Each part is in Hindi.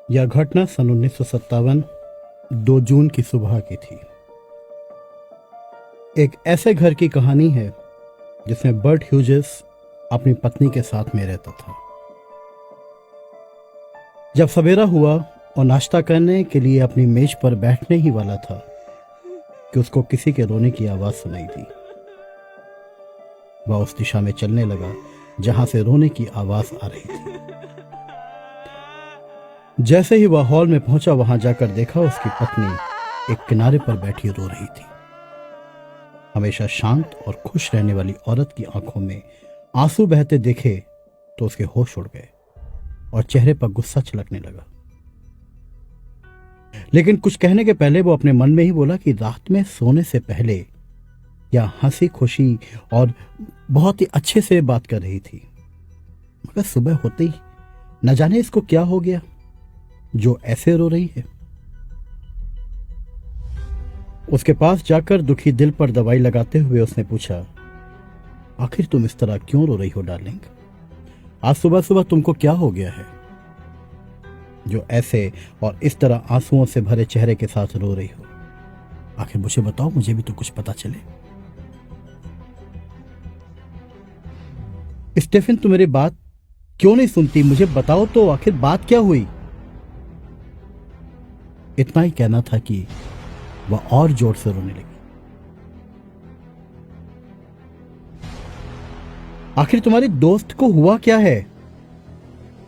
यह घटना सन 1957 2 जून की सुबह की थी। एक ऐसे घर की कहानी है जिसमें बर्ट ह्यूजेस अपनी पत्नी के साथ में रहता था। जब सवेरा हुआ और नाश्ता करने के लिए अपनी मेज पर बैठने ही वाला था कि उसको किसी के रोने की आवाज सुनाई दी। वह उस दिशा में चलने लगा जहां से रोने की आवाज आ रही थी। जैसे ही वह हॉल में पहुंचा, वहां जाकर देखा उसकी पत्नी एक किनारे पर बैठी रो रही थी। हमेशा शांत और खुश रहने वाली औरत की आंखों में आंसू बहते देखे तो उसके होश उड़ गए और चेहरे पर गुस्सा छलकने लगा। लेकिन कुछ कहने के पहले वो अपने मन में ही बोला कि रात में सोने से पहले या हंसी खुशी और बहुत ही अच्छे से बात कर रही थी, मगर सुबह होते ही न जाने इसको क्या हो गया जो ऐसे रो रही है। उसके पास जाकर दुखी दिल पर दवाई लगाते हुए उसने पूछा, आखिर तुम इस तरह क्यों रो रही हो डार्लिंग? आज सुबह सुबह तुमको क्या हो गया है जो ऐसे और इस तरह आंसुओं से भरे चेहरे के साथ रो रही हो? आखिर मुझे बताओ, मुझे भी तो कुछ पता चले। स्टेफन, तुम मेरी बात क्यों नहीं सुनती? मुझे बताओ तो आखिर बात क्या हुई? इतना ही कहना था कि वह और जोर से रोने लगी। आखिर तुम्हारी दोस्त को हुआ क्या है?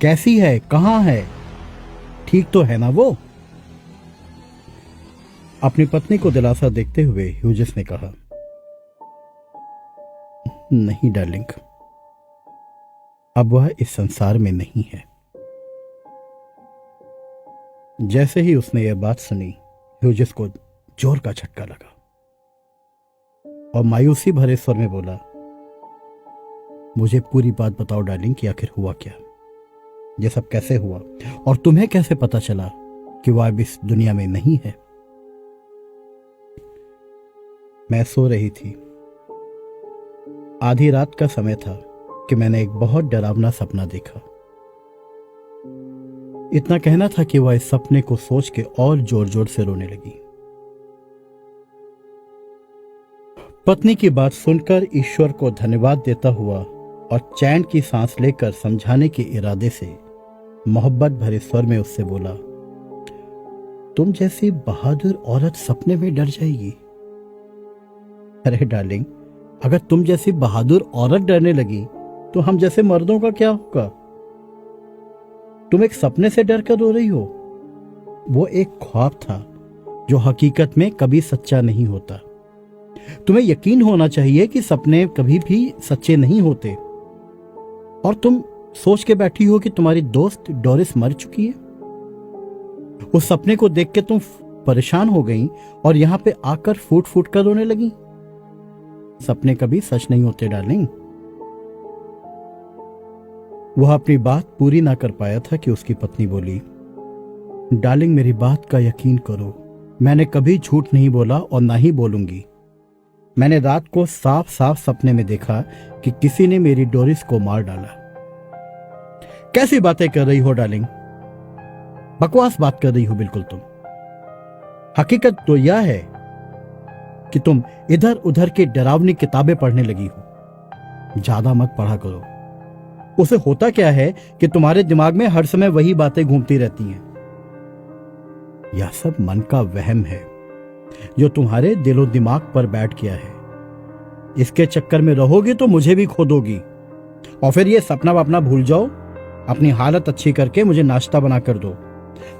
कैसी है? कहां है? ठीक तो है ना वो? अपनी पत्नी को दिलासा देखते हुए ह्यूजेस ने कहा, नहीं डार्लिंग, अब वह इस संसार में नहीं है। जैसे ही उसने यह बात सुनी, ह्यूजेस को जोर का झटका लगा और मायूसी भरे स्वर में बोला, मुझे पूरी बात बताओ डार्लिंग कि आखिर हुआ क्या? यह सब कैसे हुआ और तुम्हें कैसे पता चला कि वह अब इस दुनिया में नहीं है? मैं सो रही थी। आधी रात का समय था कि मैंने एक बहुत डरावना सपना देखा। इतना कहना था कि वह इस सपने को सोच के और जोर जोर से रोने लगी। पत्नी की बात सुनकर ईश्वर को धन्यवाद देता हुआ और चैन की सांस लेकर समझाने के इरादे से मोहब्बत भरे स्वर में उससे बोला, तुम जैसी बहादुर औरत सपने में डर जाएगी? अरे डार्लिंग, अगर तुम जैसी बहादुर औरत डरने लगी तो हम जैसे मर्दों का क्या होगा? तुम एक सपने से डर कर रो रही हो। वो एक ख्वाब था जो हकीकत में कभी सच्चा नहीं होता। तुम्हें यकीन होना चाहिए कि सपने कभी भी सच्चे नहीं होते। और तुम सोच के बैठी हो कि तुम्हारी दोस्त डोरिस मर चुकी है। उस सपने को देख के तुम परेशान हो गई और यहां पे आकर फूट फूट कर रोने लगी। सपने कभी सच नहीं होते डार्लिंग। वह अपनी बात पूरी ना कर पाया था कि उसकी पत्नी बोली, डार्लिंग मेरी बात का यकीन करो, मैंने कभी झूठ नहीं बोला और ना ही बोलूंगी। मैंने रात को साफ साफ सपने में देखा कि किसी ने मेरी डोरिस को मार डाला। कैसी बातें कर रही हो डार्लिंग? बकवास बात कर रही हो बिल्कुल तुम। हकीकत तो यह है कि तुम इधर उधर की डरावनी किताबें पढ़ने लगी हो। ज्यादा मत पढ़ा करो। उसे होता क्या है कि तुम्हारे दिमाग में हर समय वही बातें घूमती रहती हैं। यह सब मन का वहम है जो तुम्हारे दिलो दिमाग पर बैठ गया है। इसके चक्कर में रहोगी तो मुझे भी खो दोगी और फिर ये सपना वपना भूल जाओ। अपनी हालत अच्छी करके मुझे नाश्ता बना कर दो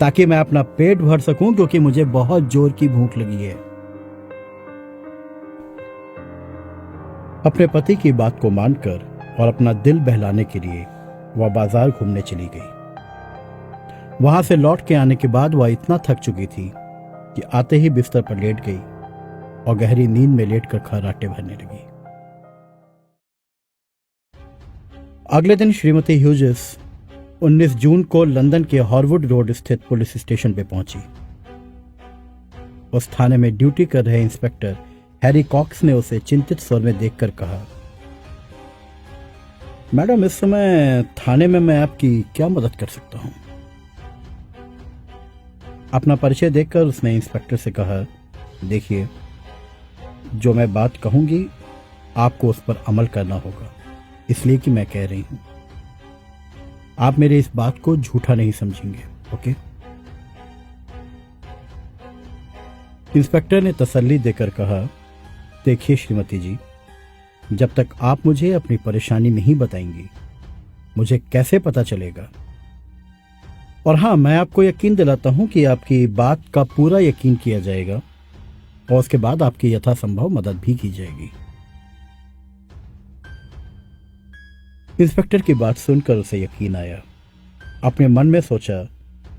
ताकि मैं अपना पेट भर सकूं, क्योंकि मुझे बहुत जोर की भूख लगी है। अपने पति की बात को मानकर और अपना दिल बहलाने के लिए वह बाजार घूमने चली गई। वहां से लौट के आने के बाद वह इतना थक चुकी थी कि आते ही बिस्तर पर लेट गई और गहरी नींद में लेटकर खर्राटे भरने लगी। अगले दिन श्रीमती ह्यूजेस 19 जून को लंदन के हॉरवुड रोड स्थित पुलिस स्टेशन पर पहुंची। उस थाने में ड्यूटी कर रहे इंस्पेक्टर हैरी कॉक्स ने उसे चिंतित स्वर में देखकर कहा, मैडम, इस समय थाने में मैं आपकी क्या मदद कर सकता हूं? अपना परिचय देखकर उसने इंस्पेक्टर से कहा, देखिए, जो मैं बात कहूंगी आपको उस पर अमल करना होगा, इसलिए कि मैं कह रही हूं। आप मेरे इस बात को झूठा नहीं समझेंगे, ओके? इंस्पेक्टर ने तसल्ली देकर कहा, देखिए श्रीमती जी, जब तक आप मुझे अपनी परेशानी नहीं बताएंगी मुझे कैसे पता चलेगा? और हाँ, मैं आपको यकीन दिलाता हूं कि आपकी बात का पूरा यकीन किया जाएगा और उसके बाद आपकी यथासंभव मदद भी की जाएगी। इंस्पेक्टर की बात सुनकर उसे यकीन आया। अपने मन में सोचा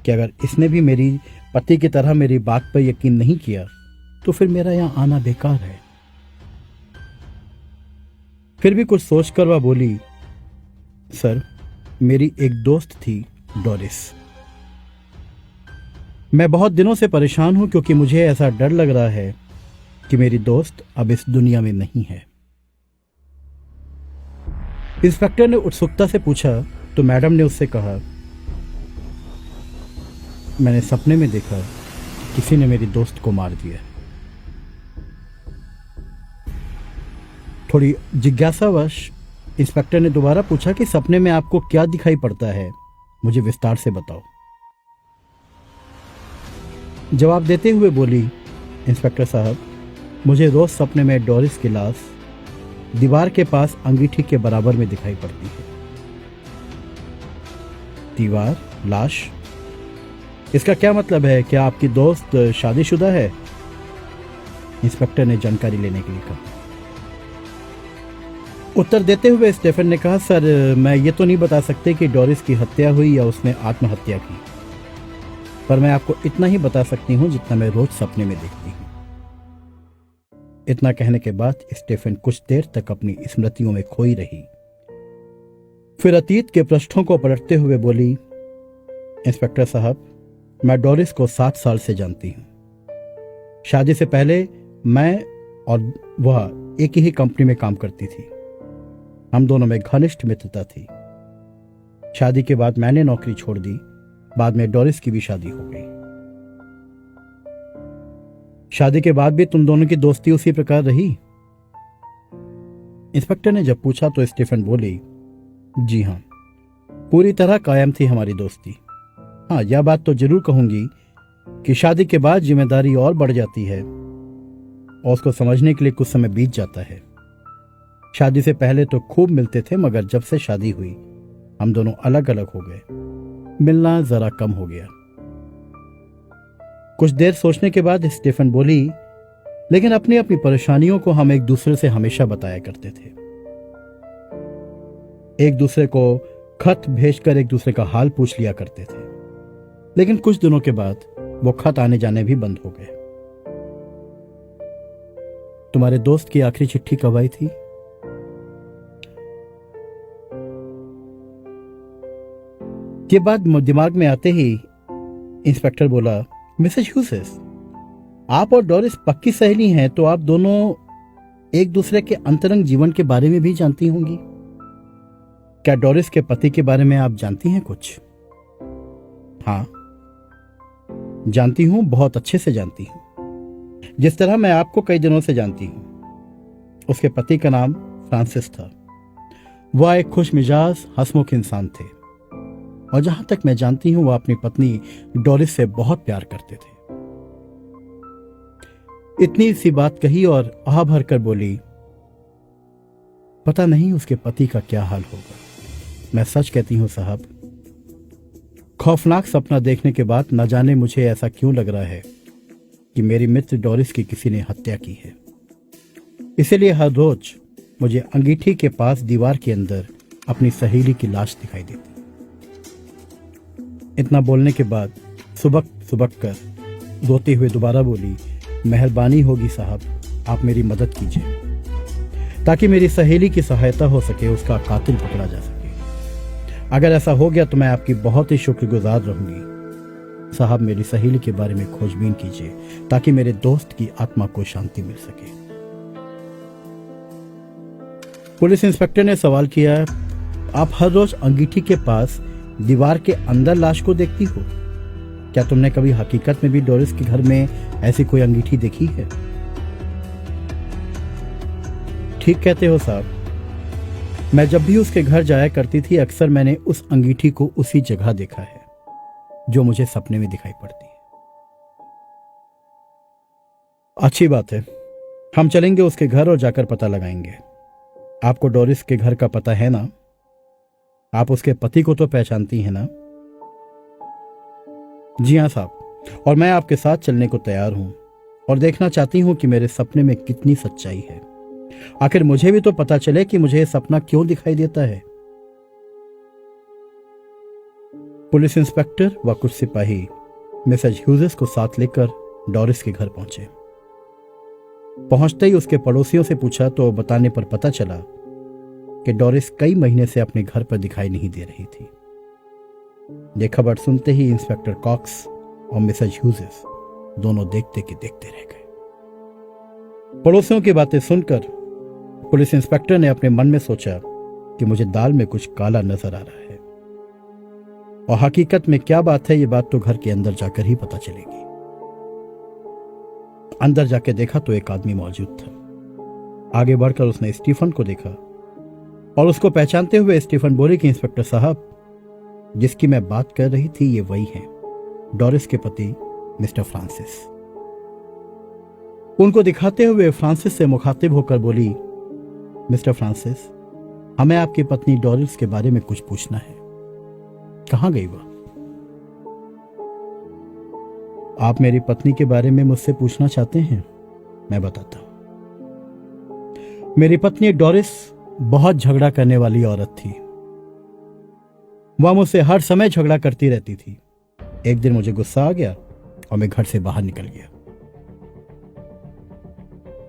कि अगर इसने भी मेरी पति की तरह मेरी बात पर यकीन नहीं किया तो फिर मेरा यहां आना बेकार है। फिर भी कुछ सोचकर वह बोली, सर, मेरी एक दोस्त थी डोरिस। मैं बहुत दिनों से परेशान हूं क्योंकि मुझे ऐसा डर लग रहा है कि मेरी दोस्त अब इस दुनिया में नहीं है। इंस्पेक्टर ने उत्सुकता से पूछा तो मैडम ने उससे कहा, मैंने सपने में देखा कि किसी ने मेरी दोस्त को मार दिया। थोड़ी जिज्ञासावश इंस्पेक्टर ने दोबारा पूछा कि सपने में आपको क्या दिखाई पड़ता है, मुझे विस्तार से बताओ। जवाब देते हुए बोली, इंस्पेक्टर साहब, मुझे रोज सपने में डोरिस की लाश दीवार के पास अंगीठी के बराबर में दिखाई पड़ती है। दीवार, लाश, इसका क्या मतलब है? क्या आपकी दोस्त शादीशुदा है? इंस्पेक्टर ने जानकारी लेने के लिए कहा। उत्तर देते हुए स्टेफन ने कहा, सर, मैं ये तो नहीं बता सकते कि डोरिस की हत्या हुई या उसने आत्महत्या की, पर मैं आपको इतना ही बता सकती हूं जितना मैं रोज सपने में देखती हूं। इतना कहने के बाद स्टेफन कुछ देर तक अपनी स्मृतियों में खोई रही। फिर अतीत के पृष्ठों को पलटते हुए बोली, इंस्पेक्टर साहब, मैं डोरिस को 7 साल से जानती हूं। शादी से पहले मैं और वह एक ही कंपनी में काम करती थी। हम दोनों में घनिष्ठ मित्रता थी। शादी के बाद मैंने नौकरी छोड़ दी। बाद में डोरिस की भी शादी हो गई। शादी के बाद भी तुम दोनों की दोस्ती उसी प्रकार रही? इंस्पेक्टर ने जब पूछा तो स्टीफन बोली, जी हां, पूरी तरह कायम थी हमारी दोस्ती। हाँ, यह बात तो जरूर कहूंगी कि शादी के बाद जिम्मेदारी और बढ़ जाती है और उसको समझने के लिए कुछ समय बीत जाता है। शादी से पहले तो खूब मिलते थे, मगर जब से शादी हुई हम दोनों अलग अलग हो गए। मिलना जरा कम हो गया। कुछ देर सोचने के बाद स्टीफन बोली, लेकिन अपनी अपनी परेशानियों को हम एक दूसरे से हमेशा बताया करते थे। एक दूसरे को खत भेजकर एक दूसरे का हाल पूछ लिया करते थे। लेकिन कुछ दिनों के बाद वो खत आने जाने भी बंद हो गए। तुम्हारे दोस्त की आखिरी चिट्ठी कब आई थी? ये बात दिमाग में आते ही इंस्पेक्टर बोला, मिसेस ह्यूसेस, आप और डोरिस पक्की सहेली हैं, तो आप दोनों एक दूसरे के अंतरंग जीवन के बारे में भी जानती होंगी। क्या डोरिस के पति के बारे में आप जानती हैं कुछ? हाँ, जानती हूं, बहुत अच्छे से जानती हूं। जिस तरह मैं आपको कई दिनों से जानती हूं। उसके पति का नाम फ्रांसिस था। वह एक खुश मिजाज, हंसमुख इंसान थे और जहां तक मैं जानती हूं वह अपनी पत्नी डोरिस से बहुत प्यार करते थे। इतनी सी बात कही और आह भरकर बोली, पता नहीं उसके पति का क्या हाल होगा। मैं सच कहती हूं साहब, खौफनाक सपना देखने के बाद न जाने मुझे ऐसा क्यों लग रहा है कि मेरी मित्र डोरिस की किसी ने हत्या की है। इसीलिए हर रोज मुझे अंगीठी के पास दीवार के अंदर अपनी सहेली की लाश दिखाई देती। इतना बोलने के बाद सुबक कर रोते हुए दोबारा बोली, मेहरबानी होगी साहब, आप मेरी मदद कीजिए ताकि मेरी सहेली की सहायता हो सके, उसका कातिल पकड़ा जा सके। अगर ऐसा हो गया तो मैं आपकी बहुत ही शुक्रगुजार रहूंगी। साहब, मेरी सहेली के बारे में खोजबीन कीजिए ताकि मेरे दोस्त की आत्मा को शांति मिल सके। पुलिस इंस्पेक्टर ने सवाल किया, आप हर रोज अंगीठी के पास दीवार के अंदर लाश को देखती हो? क्या तुमने कभी हकीकत में भी डोरिस के घर में ऐसी कोई अंगीठी देखी है? ठीक कहते हो साहब। मैं जब भी उसके घर जाया करती थी अक्सर मैंने उस अंगीठी को उसी जगह देखा है जो मुझे सपने में दिखाई पड़ती है। अच्छी बात है, हम चलेंगे उसके घर और जाकर पता लगाएंगे। आपको डोरिस के घर का पता है ना? आप उसके पति को तो पहचानती हैं ना? जी हाँ साहब, और मैं आपके साथ चलने को तैयार हूं और देखना चाहती हूं कि मेरे सपने में कितनी सच्चाई है। आखिर मुझे भी तो पता चले कि मुझे यह सपना क्यों दिखाई देता है। पुलिस इंस्पेक्टर व कुछ सिपाही मिसेज ह्यूजेस को साथ लेकर डोरिस के घर पहुंचे। पहुंचते ही उसके पड़ोसियों से पूछा तो बताने पर पता चला कि डोरिस कई महीने से अपने घर पर दिखाई नहीं दे रही थी। यह खबर सुनते ही इंस्पेक्टर कॉक्स और मिसेज ह्यूजेस दोनों देखते के देखते रह गए। पड़ोसियों की बातें सुनकर पुलिस इंस्पेक्टर ने अपने मन में सोचा कि मुझे दाल में कुछ काला नजर आ रहा है, और हकीकत में क्या बात है ये बात तो घर के अंदर जाकर ही पता चलेगी। अंदर जाके देखा तो एक आदमी मौजूद था। आगे बढ़कर उसने स्टीफन को देखा और उसको पहचानते हुए स्टीफन बोले कि इंस्पेक्टर साहब, जिसकी मैं बात कर रही थी ये वही हैं, डोरिस के पति मिस्टर फ्रांसिस। उनको दिखाते हुए फ्रांसिस से मुखातिब होकर बोली, मिस्टर फ्रांसिस, हमें आपकी पत्नी डोरिस के बारे में कुछ पूछना है। कहां गई वह? आप मेरी पत्नी के बारे में मुझसे पूछना चाहते हैं? मैं बताता हूं। मेरी पत्नी डोरिस बहुत झगड़ा करने वाली औरत थी। वह मुझसे हर समय झगड़ा करती रहती थी। एक दिन मुझे गुस्सा आ गया और मैं घर से बाहर निकल गया।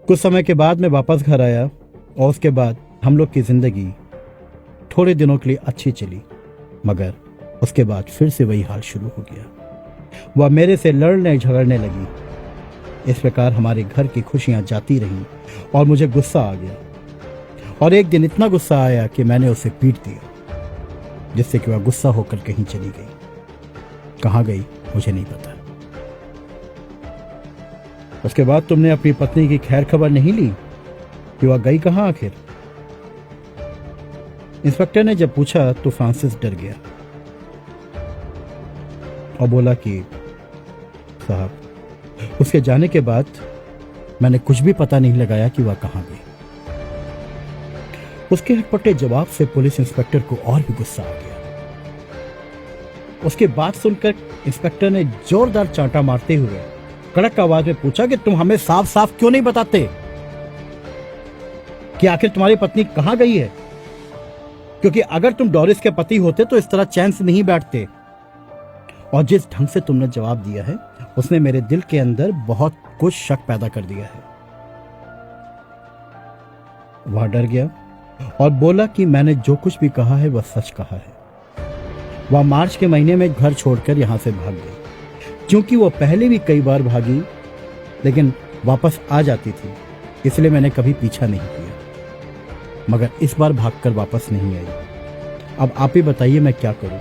कुछ समय के बाद मैं वापस घर आया और उसके बाद हम लोग की जिंदगी थोड़े दिनों के लिए अच्छी चली, मगर उसके बाद फिर से वही हाल शुरू हो गया। वह मेरे से लड़ने झगड़ने लगी। इस प्रकार हमारे घर की खुशियां जाती रहीं और मुझे गुस्सा आ गया, और एक दिन इतना गुस्सा आया कि मैंने उसे पीट दिया, जिससे कि वह गुस्सा होकर कहीं चली गई। कहां गई मुझे नहीं पता। उसके बाद तुमने अपनी पत्नी की खैर खबर नहीं ली कि वह गई कहां आखिर? इंस्पेक्टर ने जब पूछा तो फ्रांसिस डर गया और बोला कि साहब, उसके जाने के बाद मैंने कुछ भी पता नहीं लगाया कि वह कहां गई। उसके हटपटे जवाब से पुलिस इंस्पेक्टर को और भी गुस्सा आ गया। उसकी बात सुनकर इंस्पेक्टर ने जोरदार चांटा मारते हुए कड़क आवाज में पूछा कि तुम हमें साफ साफ क्यों नहीं बताते कि आखिर तुम्हारी पत्नी कहां गई है? क्योंकि अगर तुम डोरिस के पति होते तो इस तरह चैन से नहीं बैठते। और जिस ढंग से तुमने जवाब दिया है उसने मेरे दिल के अंदर बहुत कुछ शक पैदा कर दिया है। वह डर गया और बोला कि मैंने जो कुछ भी कहा है वह सच कहा है। वह मार्च के महीने में घर छोड़कर यहां से भाग गई। क्योंकि वो पहले भी कई बार भागी लेकिन वापस आ जाती थी, इसलिए मैंने कभी पीछा नहीं किया, मगर इस बार भागकर वापस नहीं आई। अब आप ही बताइए मैं क्या करूं?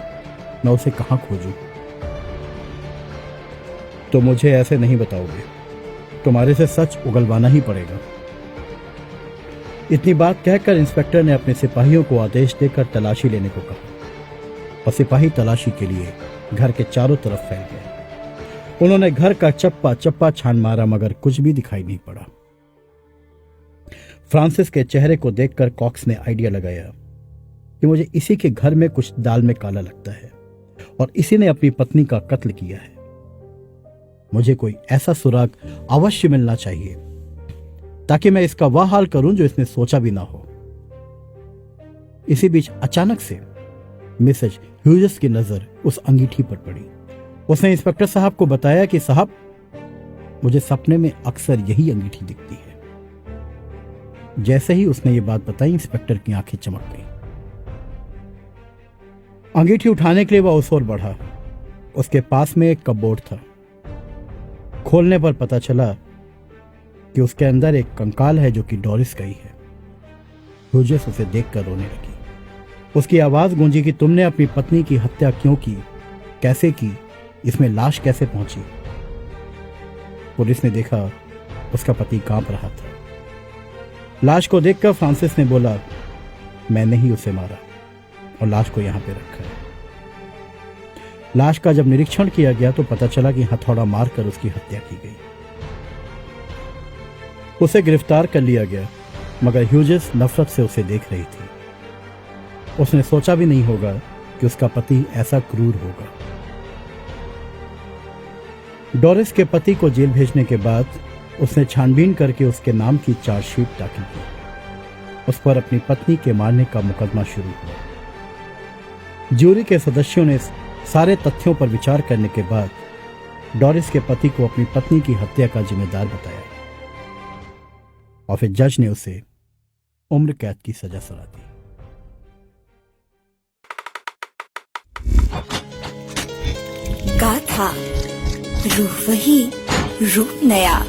मैं उसे कहां खोजूं? तो मुझे ऐसे नहीं बताओगे, तुम्हारे से सच उगलवाना ही पड़ेगा। इतनी बात कहकर इंस्पेक्टर ने अपने सिपाहियों को आदेश देकर तलाशी लेने को कहा और सिपाही तलाशी के लिए घर के चारों तरफ फैल गए। उन्होंने घर का चप्पा चप्पा छान मारा मगर कुछ भी दिखाई नहीं पड़ा। फ्रांसिस के चेहरे को देखकर कॉक्स ने आइडिया लगाया कि मुझे इसी के घर में कुछ दाल में काला लगता है और इसी ने अपनी पत्नी का कत्ल किया है। मुझे कोई ऐसा सुराग अवश्य मिलना चाहिए ताकि मैं इसका वह हाल करूं जो इसने सोचा भी ना हो। इसी बीच अचानक से मिसेज ह्यूजेस की नजर उस अंगीठी पर पड़ी। उसने इंस्पेक्टर साहब को बताया कि साहब, मुझे सपने में अक्सर यही अंगीठी दिखती है। जैसे ही उसने ये बात बताई इंस्पेक्टर की आंखें चमक गईं। अंगीठी उठाने के लिए वह उस ओर बढ़ा। उसके पास में एक कपबोर्ड था। खोलने पर पता चला कि उसके अंदर एक कंकाल है जो कि डोरिस का ही है। ह्यूजेस उसे देखकर रोने लगी। उसकी आवाज गूंजी कि तुमने अपनी पत्नी की हत्या क्यों की, कैसे की इसमें लाश कैसे पहुंची? पुलिस ने देखा उसका पति कांप रहा था। लाश को देखकर फ्रांसिस ने बोला, मैंने ही उसे मारा और लाश को यहां पे रखा है। लाश का जब निरीक्षण किया गया तो पता चला कि हथौड़ा मारकर उसकी हत्या की गई। उसे गिरफ्तार कर लिया गया, मगर ह्यूजेस नफरत से उसे देख रही थी। उसने सोचा भी नहीं होगा कि उसका पति ऐसा क्रूर होगा। डोरिस के पति को जेल भेजने के बाद उसने छानबीन करके उसके नाम की चार्जशीट दाखिल की। उस पर अपनी पत्नी के मारने का मुकदमा शुरू हुआ। ज्यूरी के सदस्यों ने सारे तथ्यों पर विचार करने के बाद डोरिस के पति को अपनी पत्नी की हत्या का जिम्मेदार बताया और फिर जज ने उसे उम्र कैद की सजा सुना दी। गाथा, रूह वही, रूप नया।